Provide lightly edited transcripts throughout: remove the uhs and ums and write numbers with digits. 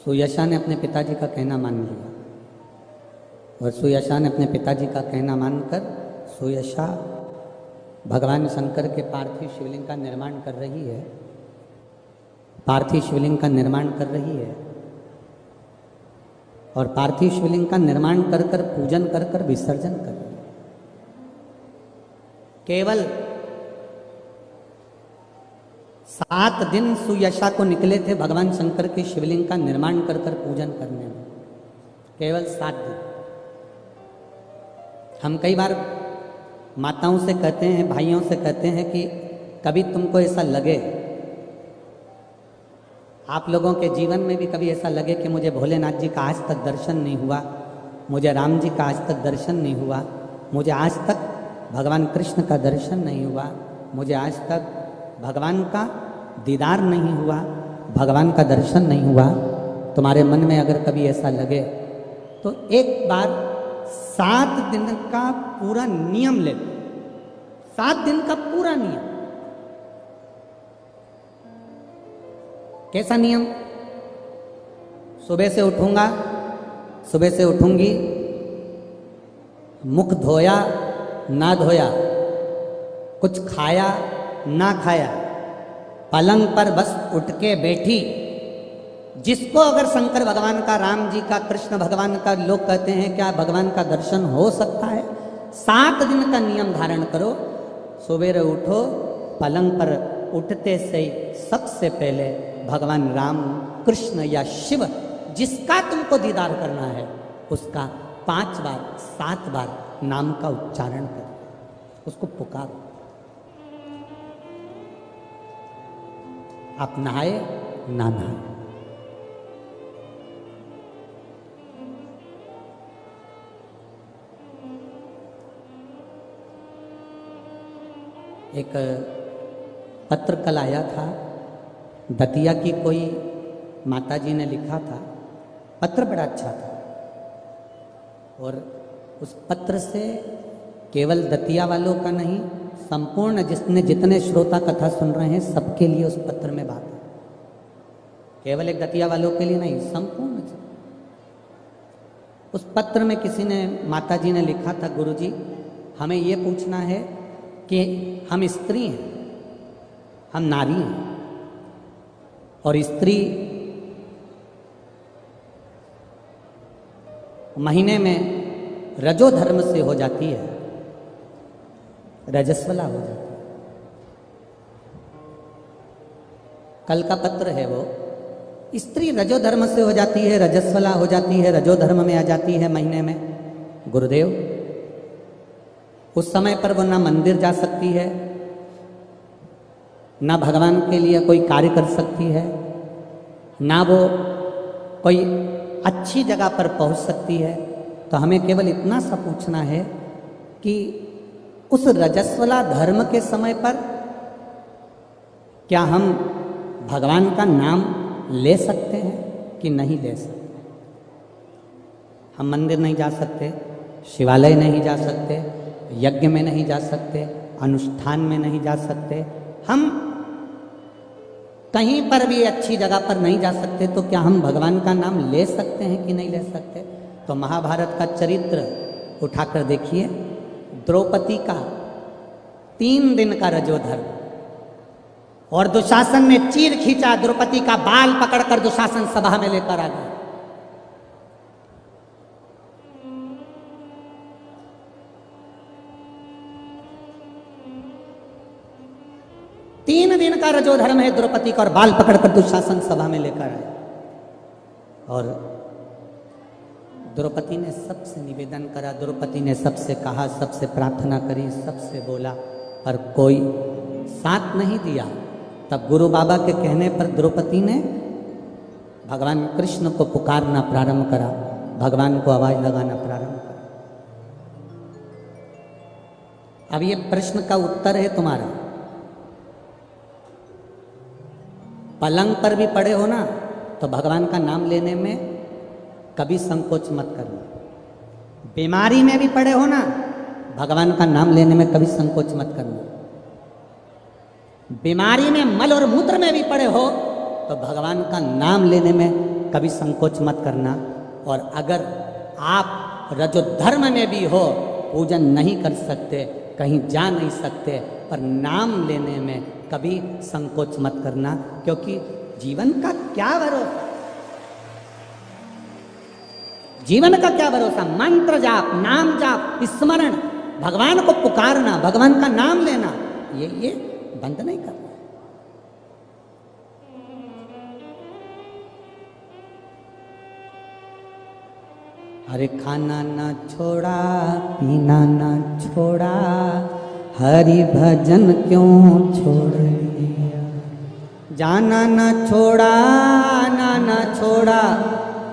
सुयशा ने अपने पिताजी का कहना मान लिया और सुयशा ने अपने पिताजी का कहना मानकर सुयशा भगवान शंकर के पार्थिव शिवलिंग का निर्माण कर रही है। पार्थिव शिवलिंग का निर्माण कर रही है और पार्थिव शिवलिंग का निर्माण कर कर पूजन कर कर विसर्जन कर रही है। केवल 7 दिन सुयशा को निकले थे भगवान शंकर के शिवलिंग का निर्माण कर कर पूजन करने में, केवल 7 दिन। हम कई बार माताओं से कहते हैं, भाइयों से कहते हैं कि कभी तुमको ऐसा लगे, आप लोगों के जीवन में भी कभी ऐसा लगे कि मुझे भोलेनाथ जी का आज तक दर्शन नहीं हुआ, मुझे राम जी का आज तक दर्शन नहीं हुआ, मुझे आज तक भगवान कृष्ण का दर्शन नहीं हुआ, मुझे आज तक भगवान का दीदार नहीं हुआ, भगवान का दर्शन नहीं हुआ। तुम्हारे मन में अगर कभी ऐसा लगे तो एक बार 7 दिन का पूरा नियम ले, 7 दिन का पूरा नियम। कैसा नियम? सुबह से उठूंगा, सुबह से उठूंगी, मुख धोया ना धोया, कुछ खाया ना खाया, पलंग पर बस उठ के बैठी। जिसको अगर शंकर भगवान का, राम जी का, कृष्ण भगवान का लोग कहते हैं क्या भगवान का दर्शन हो सकता है, 7 दिन का नियम धारण करो। सुबह उठो, पलंग पर उठते से सबसे पहले भगवान राम, कृष्ण या शिव जिसका तुमको दीदार करना है उसका 5 बार 7 बार नाम का उच्चारण करो, उसको पुकारो। आप नहाए ना नहाए, एक पत्र कल आया था, दतिया की कोई माताजी ने लिखा था। पत्र बड़ा अच्छा था और उस पत्र से केवल दतिया वालों का नहीं, संपूर्ण जितने श्रोता कथा सुन रहे हैं सबके लिए उस पत्र में बात है। केवल एक दतिया वालों के लिए नहीं, संपूर्ण। उस पत्र में किसी ने, माताजी ने लिखा था, गुरुजी हमें ये पूछना है कि हम स्त्री हैं, हम नारी हैं और स्त्री महीने में रजो धर्म से हो जाती है, रजस्वला हो जाती है। कल का पत्र है वो, स्त्री रजो धर्म से हो जाती है, रजस्वला हो जाती है, रजो धर्म में आ जाती है महीने में। गुरुदेव उस समय पर वो ना मंदिर जा सकती है, ना भगवान के लिए कोई कार्य कर सकती है, ना वो कोई अच्छी जगह पर पहुंच सकती है। तो हमें केवल इतना सा पूछना है कि उस रजस्वला धर्म के समय पर क्या हम भगवान का नाम ले सकते हैं कि नहीं ले सकते? हम मंदिर नहीं जा सकते, शिवालय नहीं जा सकते, यज्ञ में नहीं जा सकते, अनुष्ठान में नहीं जा सकते, हम कहीं पर भी अच्छी जगह पर नहीं जा सकते, तो क्या हम भगवान का नाम ले सकते हैं कि नहीं ले सकते? तो महाभारत का चरित्र उठाकर देखिए, द्रौपदी का 3 दिन का रजोधर्म और दुशासन ने चीर खींचा, द्रौपदी का बाल पकड़कर दुशासन सभा में लेकर आ गया। तीन दिन का रजोधर्म है द्रौपदी का और बाल पकड़कर दुशासन सभा में लेकर आए। और द्रौपदी ने सबसे निवेदन करा, द्रौपदी ने सबसे कहा, सबसे प्रार्थना करी, सबसे बोला, पर कोई साथ नहीं दिया। तब गुरु बाबा के कहने पर द्रौपदी ने भगवान कृष्ण को पुकारना प्रारंभ करा, भगवान को आवाज लगाना प्रारंभ करा। अब ये प्रश्न का उत्तर है तुम्हारा। पलंग पर भी पड़े हो ना तो भगवान का नाम लेने में कभी संकोच मत करना। बीमारी में भी पड़े हो ना, भगवान का नाम लेने में कभी संकोच मत करना। बीमारी में, मल और मूत्र में भी पड़े हो तो भगवान का नाम लेने में कभी संकोच मत करना। और अगर आप रजोधर्म में भी हो, पूजन नहीं कर सकते, कहीं जा नहीं सकते, पर नाम लेने में कभी संकोच मत करना, क्योंकि जीवन का क्या भरोसा, जीवन का क्या भरोसा। मंत्र जाप, नाम जाप, स्मरण, भगवान को पुकारना, भगवान का नाम लेना, ये बंद नहीं करना। अरे खाना ना छोड़ा, पीना ना छोड़ा, हरि भजन क्यों छोड़ दिया। जाना ना छोड़ा, आना ना छोड़ा,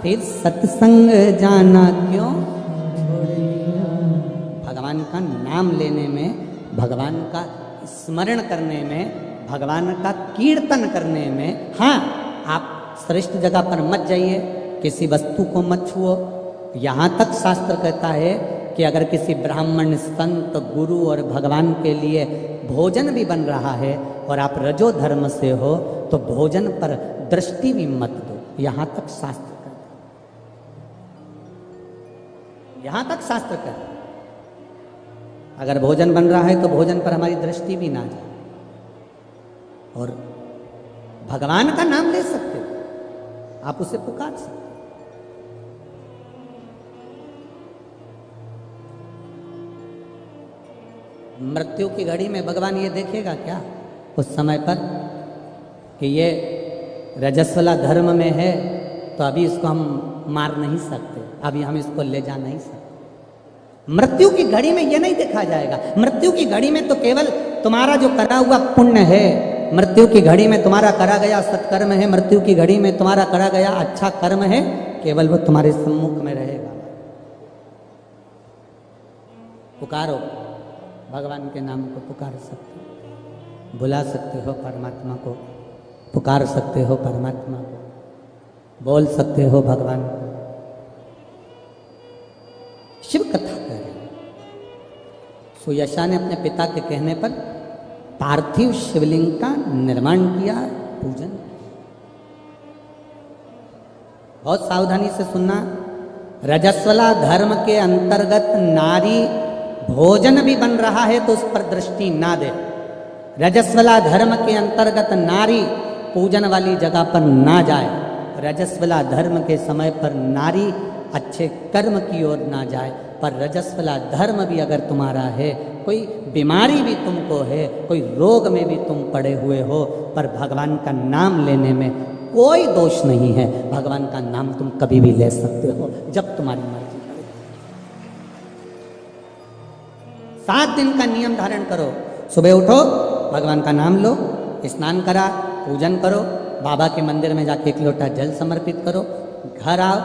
फिर सत्संग जाना क्यों छोड़ दिया। भगवान का नाम लेने में, भगवान का स्मरण करने में, भगवान का कीर्तन करने में, हाँ आप श्रेष्ठ जगह पर मत जाइए, किसी वस्तु को मत छुओ। यहाँ तक शास्त्र कहता है कि अगर किसी ब्राह्मण, संत, गुरु और भगवान के लिए भोजन भी बन रहा है और आप रजो धर्म से हो, तो भोजन पर दृष्टि भी मत दो। यहाँ तक शास्त्र कहता है, यहाँ तक शास्त्र कहता है। अगर भोजन बन रहा है तो भोजन पर हमारी दृष्टि भी ना जाए। और भगवान का नाम ले सकते हो, आप उसे पुकार सकते हो। मृत्यु की घड़ी में भगवान ये देखेगा क्या उस समय पर कि ये रजस्वला धर्म में है, तो अभी इसको हम मार नहीं सकते, अभी हम इसको ले जा नहीं सकते। मृत्यु की घड़ी में ये नहीं देखा जाएगा। मृत्यु की घड़ी में तो केवल तुम्हारा जो करा हुआ पुण्य है, मृत्यु की घड़ी में तुम्हारा करा गया सत्कर्म है, मृत्यु की घड़ी में तुम्हारा करा गया अच्छा कर्म है, केवल वो तुम्हारे सम्मुख में रहेगा। पुकारो, भगवान के नाम को पुकार सकते हो, बुला सकते हो परमात्मा को, पुकार सकते हो परमात्मा को, बोल सकते हो भगवान को। शिव कथा कह रहे हैं। सुयशा ने अपने पिता के कहने पर पार्थिव शिवलिंग का निर्माण किया, पूजन। बहुत सावधानी से सुनना। रजस्वला धर्म के अंतर्गत नारी भोजन भी बन रहा है तो उस पर दृष्टि ना दे। रजस्वला धर्म के अंतर्गत नारी पूजन वाली जगह पर ना जाए। रजस्वला धर्म के समय पर नारी अच्छे कर्म की ओर ना जाए। पर रजस्वला धर्म भी अगर तुम्हारा है, कोई बीमारी भी तुमको है, कोई रोग में भी तुम पड़े हुए हो, पर भगवान का नाम लेने में कोई दोष नहीं है। भगवान का नाम तुम कभी भी ले सकते हो जब तुम्हारी मर्जी। 7 दिन का नियम धारण करो। सुबह उठो, भगवान का नाम लो, स्नान करा, पूजन करो, बाबा के मंदिर में जाके 1 लोटा जल समर्पित करो, घर आओ,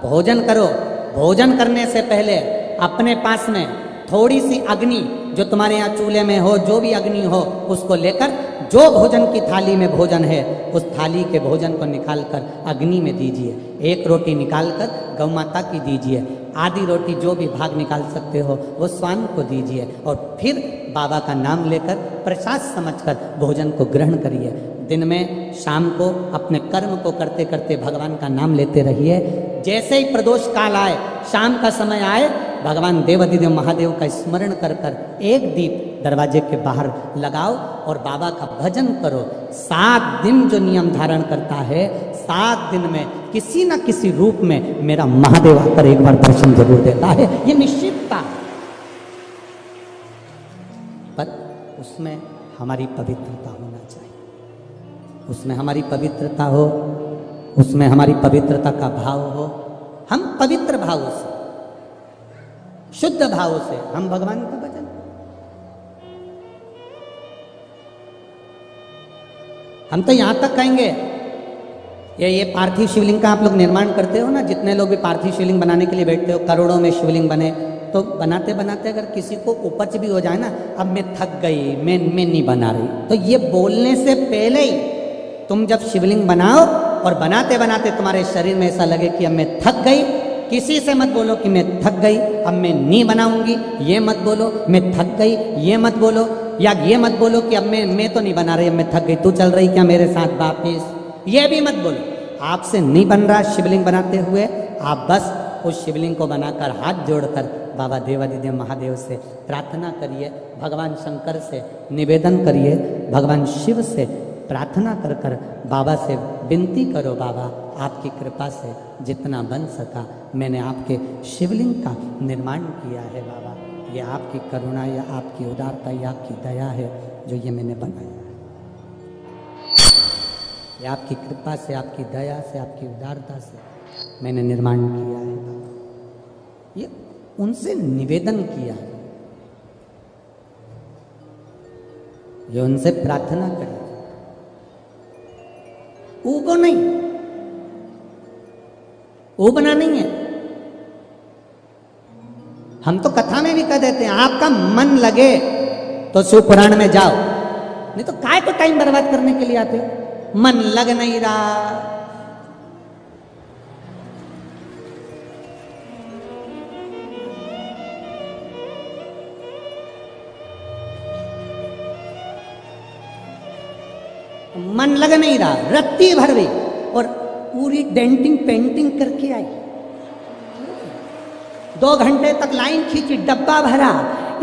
भोजन करो। भोजन करने से पहले अपने पास में थोड़ी सी अग्नि, जो तुम्हारे यहाँ चूल्हे में हो, जो भी अग्नि हो, उसको लेकर जो भोजन की थाली में भोजन है, उस थाली के भोजन को निकालकर अग्नि में दीजिए। 1 रोटी निकालकर गौ माता की दीजिए, आधी रोटी जो भी भाग निकाल सकते हो वो स्वान को दीजिए, और फिर बाबा का नाम लेकर प्रसाद समझकर भोजन को ग्रहण करिए। दिन में, शाम को अपने कर्म को करते करते भगवान का नाम लेते रहिए। जैसे ही प्रदोष काल आए, शाम का समय आए, भगवान देवाधिदेव महादेव का स्मरण कर कर 1 दीप दरवाजे के बाहर लगाओ और बाबा का भजन करो। 7 दिन जो नियम धारण करता है, 7 दिन में किसी न किसी रूप में मेरा महादेव आकर एक बार दर्शन जरूर देता है, ये निश्चितता। पर उसमें हमारी पवित्रता होना चाहिए, उसमें हमारी पवित्रता हो, उसमें हमारी पवित्रता का भाव हो। हम पवित्र भाव से, शुद्ध भाव से हम भगवान का भजन। हम तो यहां तक कहेंगे, ये पार्थिव शिवलिंग का आप लोग निर्माण करते हो ना, जितने लोग भी पार्थिव शिवलिंग बनाने के लिए बैठते हो, करोड़ों में शिवलिंग बने, तो बनाते बनाते अगर किसी को उपज भी हो जाए ना, अब मैं थक गई, मैं नहीं बना रही, तो ये बोलने से पहले ही तुम जब शिवलिंग बनाओ और बनाते बनाते तुम्हारे शरीर में ऐसा लगे कि अब मैं थक गई, किसी से मत बोलो कि मैं थक गई, अब मैं नहीं बनाऊंगी, ये मत बोलो। मैं थक गई, ये मत बोलो, या ये मत बोलो कि अब मैं तो नहीं बना रही, अब मैं थक गई, तू चल रही क्या मेरे साथ वापिस, ये भी मत बोलो। आपसे नहीं बन रहा शिवलिंग बनाते हुए, आप बस उस शिवलिंग को बनाकर हाथ जोड़कर बाबा देवादिदेव महादेव से प्रार्थना करिए, भगवान शंकर से निवेदन करिए, भगवान शिव से प्रार्थना कर कर बाबा से विनती करो, बाबा आपकी कृपा से जितना बन सका मैंने आपके शिवलिंग का निर्माण किया है। बाबा ये आपकी करुणा या आपकी उदारता या आपकी दया है जो ये मैंने बनाया है। ये आपकी कृपा से, आपकी दया से, आपकी उदारता से मैंने निर्माण किया है। बाबा ये उनसे निवेदन किया है, ये उनसे प्रार्थना करी, ऊबो नहीं, ऊबना नहीं है। हम तो कथा में भी कह देते हैं आपका मन लगे तो शिव पुराण में जाओ, नहीं तो काय को टाइम बर्बाद करने के लिए आते हो। मन लग नहीं रहा, मन लग नहीं रहा, रत्ती भर गई और पूरी डेंटिंग पेंटिंग करके आई। 2 घंटे तक लाइन खींची, डब्बा भरा।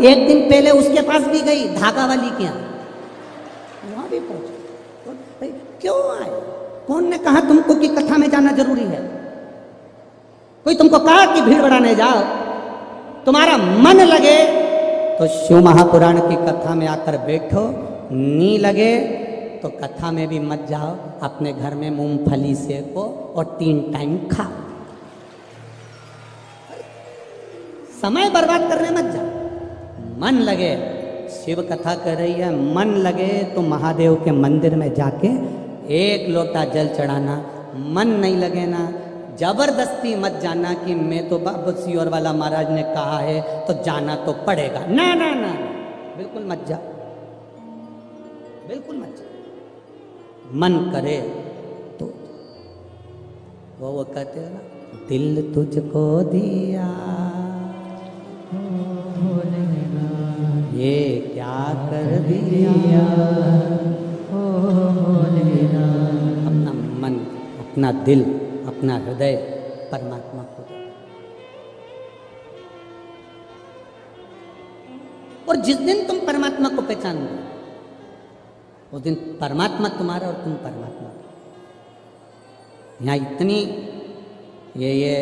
एक दिन पहले उसके पास भी गई, धागा वाली के यहाँ, वहां भी पहुंची। क्यों आए? कौन ने कहा तुमको कि कथा में जाना जरूरी है? कोई तुमको कहा कि भीड़ बढ़ाने जाओ? तुम्हारा मन लगे तो शिव महापुराण की कथा में आकर बैठो, नहीं लगे तो कथा में भी मत जाओ, अपने घर में मूंगफली सेको और 3 टाइम खाओ। समय बर्बाद करने मत जाओ। मन लगे, शिव कथा कर रही है, मन लगे तो महादेव के मंदिर में जाके 1 लोटा जल चढ़ाना। मन नहीं लगे ना, जबरदस्ती मत जाना कि मैं तो बाबा सियोर वाला महाराज ने कहा है तो जाना तो पड़ेगा। ना ना ना, बिल्कुल मत जाओ, बिल्कुल मत जाओ। मन करे तो वो कहते हैं ना, दिल तुझको दिया ये क्या कर दिया, अपना मन, अपना दिल, अपना हृदय परमात्मा को दे। और जिस दिन तुम परमात्मा को पहचान लो उस दिन परमात्मा तुम्हारा और तुम परमात्मा। यहाँ इतनी ये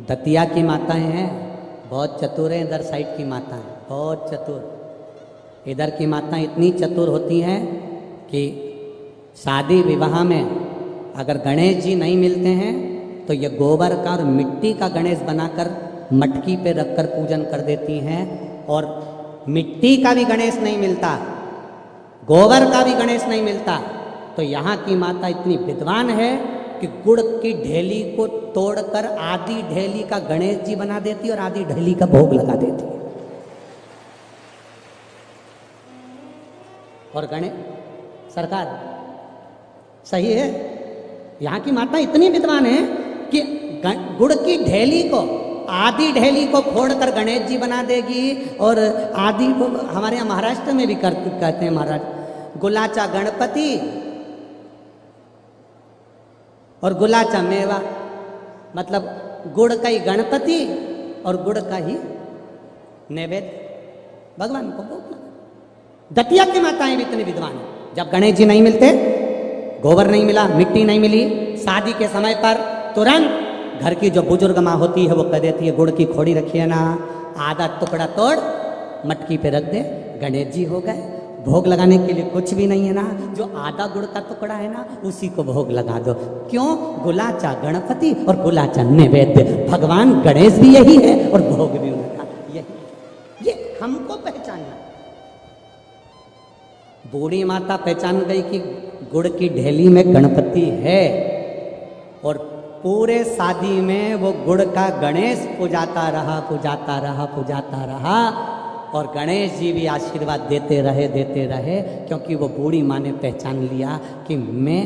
दतिया की माताएं हैं, बहुत चतुर हैं। इधर साइड की माताएं बहुत चतुर। इधर की माताएं इतनी चतुर होती हैं कि शादी विवाह में अगर गणेश जी नहीं मिलते हैं तो ये गोबर का और मिट्टी का गणेश बनाकर मटकी पे रखकर पूजन कर देती हैं। और मिट्टी का भी गणेश नहीं मिलता, गोबर का भी गणेश नहीं मिलता, तो यहाँ की माता इतनी विद्वान है कि गुड़ की ढेली को तोड़कर आधी ढेली का गणेश जी बना देती और आधी ढेली का भोग लगा देती है। और गणेश सरकार सही है, यहाँ की माता इतनी विद्वान है कि गुड़ की ढेली को, आधी ढेली को फोड़कर गणेश जी बना देगी और आधी को, हमारे यहाँ महाराष्ट्र में भी कहते हैं महाराज, गुलाचा गणपति और गुलाचा मेवा, मतलब गुड़ का ही गणपति और गुड़ का ही नैवेद्य भगवान को भोग लगा। दतिया की माताएं भी इतनी विद्वान है। जब गणेश जी नहीं मिलते, गोबर नहीं मिला, मिट्टी नहीं मिली, शादी के समय पर तुरंत घर की जो बुजुर्ग माँ होती है वो कह देती है गुड़ की खोड़ी रखिए ना, आधा टुकड़ा तोड़ मटकी पे रख दे, गणेश जी हो गए। भोग लगाने के लिए कुछ भी नहीं है ना, जो आधा गुड़ का टुकड़ा है ना उसी को भोग लगा दो। क्यों? गुलाचा गणपति और गुलाचा नैवेद्य, भगवान गणेश भी यही है और भोग भी उनका यही। ये हमको पहचानना। बूढ़ी माता पहचान गई कि गुड़ की ढेली में गणपति है और पूरे शादी में वो गुड़ का गणेश पुजाता रहा, पुजाता रहा, पुजाता रहा और गणेश जी भी आशीर्वाद देते रहे, क्योंकि वो बूढ़ी माँ ने पहचान लिया कि मैं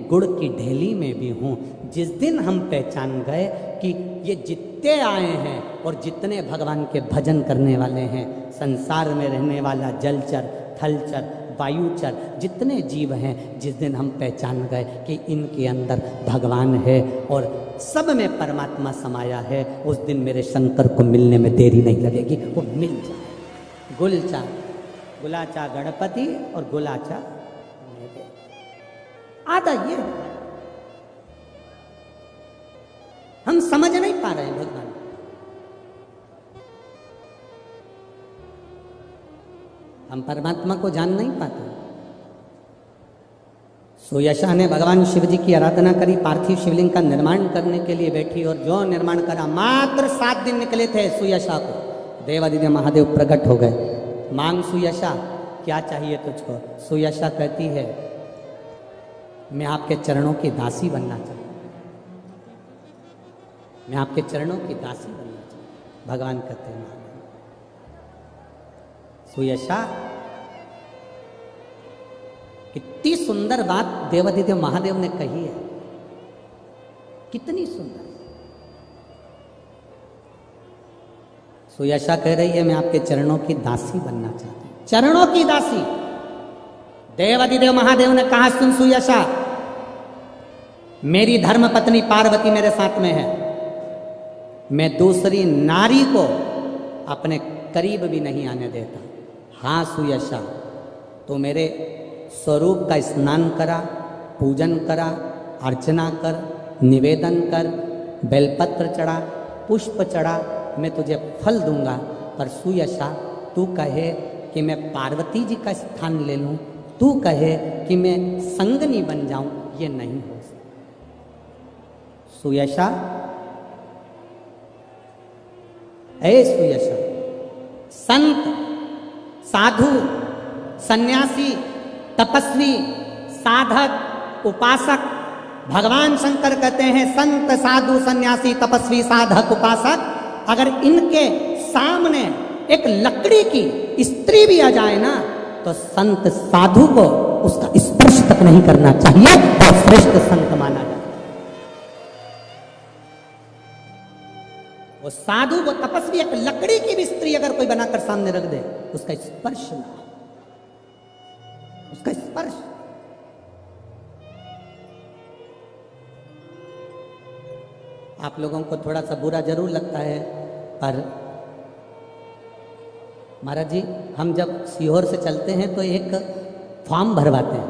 गुड़ की ढेली में भी हूँ। जिस दिन हम पहचान गए कि ये जितने आए हैं और जितने भगवान के भजन करने वाले हैं, संसार में रहने वाला जलचर, थलचर, वायुचर जितने जीव हैं, जिस दिन हम पहचान गए कि इनके अंदर भगवान है और सब में परमात्मा समाया है, उस दिन मेरे शंकर को मिलने में देरी नहीं लगेगी, वो मिल जाए। गुलचा गुलाचा गणपति और गुलाचा आधा ये हम समझ नहीं पा रहे हैं भगवान। हम परमात्मा को जान नहीं पाते। सुयशा ने भगवान शिव जी की आराधना करी, पार्थिव शिवलिंग का निर्माण करने के लिए बैठी और जो निर्माण करा, मात्र 7 दिन निकले थे सुयशा को, देवादिदेव महादेव प्रकट हो गए। मांग सुयशा, क्या चाहिए तुझको? सुयशा कहती है मैं आपके चरणों की दासी बनना चाहती हूं, मैं आपके चरणों की दासी बनना चाहती हूं। भगवान कहते हैं सुयशा, कितनी सुंदर बात देवादिदेव महादेव ने कही है, कितनी सुंदर। सुयशा कह रही है मैं आपके चरणों की दासी बनना चाहती हूं, चरणों की दासी। देवादिदेव महादेव ने कहा सुन सुयशा, मेरी धर्म पत्नी पार्वती मेरे साथ में है, मैं दूसरी नारी को अपने करीब भी नहीं आने देता। हाँ सुयशा, तो मेरे स्वरूप का स्नान करा, पूजन करा, अर्चना कर, निवेदन कर, बेलपत्र चढ़ा, पुष्प चढ़ा, मैं तुझे फल दूंगा। पर सुयशा तू कहे कि मैं पार्वती जी का स्थान ले लूं, तू कहे कि मैं संगनी बन जाऊं, ये नहीं हो सकता। सुयशा, ऐ सुयशा, संत, साधु, सन्यासी, तपस्वी, साधक, उपासक, भगवान शंकर कहते हैं संत, साधु, सन्यासी, तपस्वी, साधक, उपासक, अगर इनके सामने एक लकड़ी की स्त्री भी आ जाए ना, तो संत साधु को उसका स्पर्श तक नहीं करना चाहिए और श्रेष्ठ संत माना जाए। वो साधु, वो तपस्वी, एक लकड़ी की भी स्त्री अगर कोई बनाकर सामने रख दे, उसका स्पर्श ना, उसका स्पर्श। आप लोगों को थोड़ा सा बुरा जरूर लगता है, पर महाराज जी हम जब सीहोर से चलते हैं तो एक फॉर्म भरवाते हैं,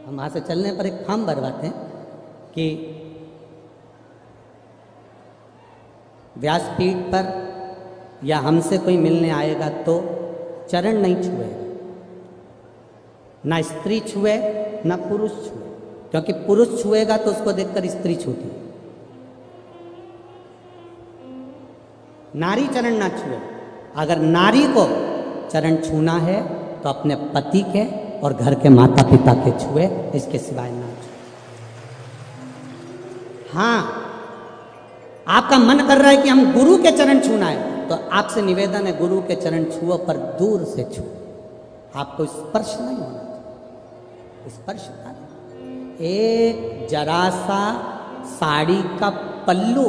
हम वहां से चलने पर एक फॉर्म भरवाते हैं कि व्यासपीठ पर या हमसे कोई मिलने आएगा तो चरण नहीं छुएगा, ना स्त्री छुए ना पुरुष छुए, क्योंकि पुरुष छुएगा तो उसको देखकर स्त्री छूती। नारी चरण ना छुए, अगर नारी को चरण छूना है तो अपने पति के और घर के माता पिता के छुए, इसके सिवाय ना छुए। हाँ, आपका मन कर रहा है कि हम गुरु के चरण छूना है, तो आपसे निवेदन है गुरु के चरण छुओ, पर दूर से छुओ, आपको स्पर्श नहीं होना चाहिए। स्पर्श था एक जरा सा साड़ी का पल्लू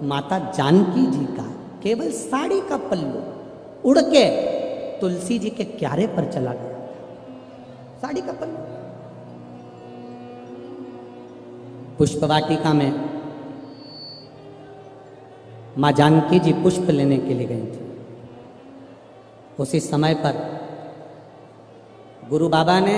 माता जानकी जी का, केवल साड़ी का पल्लू उड़ के तुलसी जी के क्यारे पर चला गया, साड़ी का पल्लू। पुष्प वाटिका में मां जानकी जी पुष्प लेने के लिए गई थी। उसी समय पर गुरु बाबा ने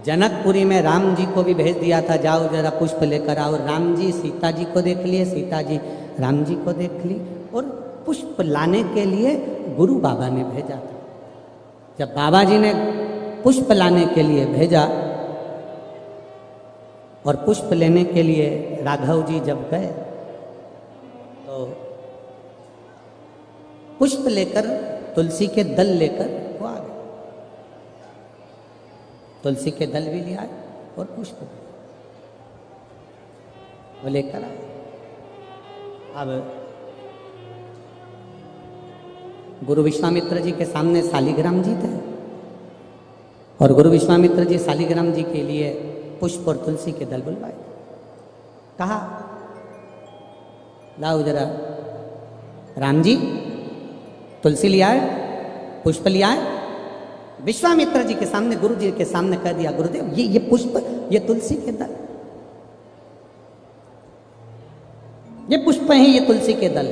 जनकपुरी में राम जी को भी भेज दिया था, जाओ जरा पुष्प लेकर आओ। राम जी सीता जी को देख लिए, सीता जी राम जी को देख ली, और पुष्प लाने के लिए गुरु बाबा ने भेजा था। जब बाबा जी ने पुष्प लाने के लिए भेजा और पुष्प लेने के लिए राघव जी जब गए तो पुष्प लेकर, तुलसी के दल लेकर वो आ गए। तुलसी के दल भी ले आए और पुष्प वो लेकर आए। अब गुरु विश्वामित्र जी के सामने शालिग्राम जी थे, और गुरु विश्वामित्र जी शालिग्राम जी के लिए पुष्प और तुलसी के दल बुलवाए। कहा लाओ जरा, राम जी तुलसी लिया है, पुष्प लिया है, विश्वामित्र जी के सामने, गुरु जी के सामने कह दिया, गुरुदेव ये पुष्प, ये तुलसी के दल, ये पुष्प हैं, ये तुलसी के दल।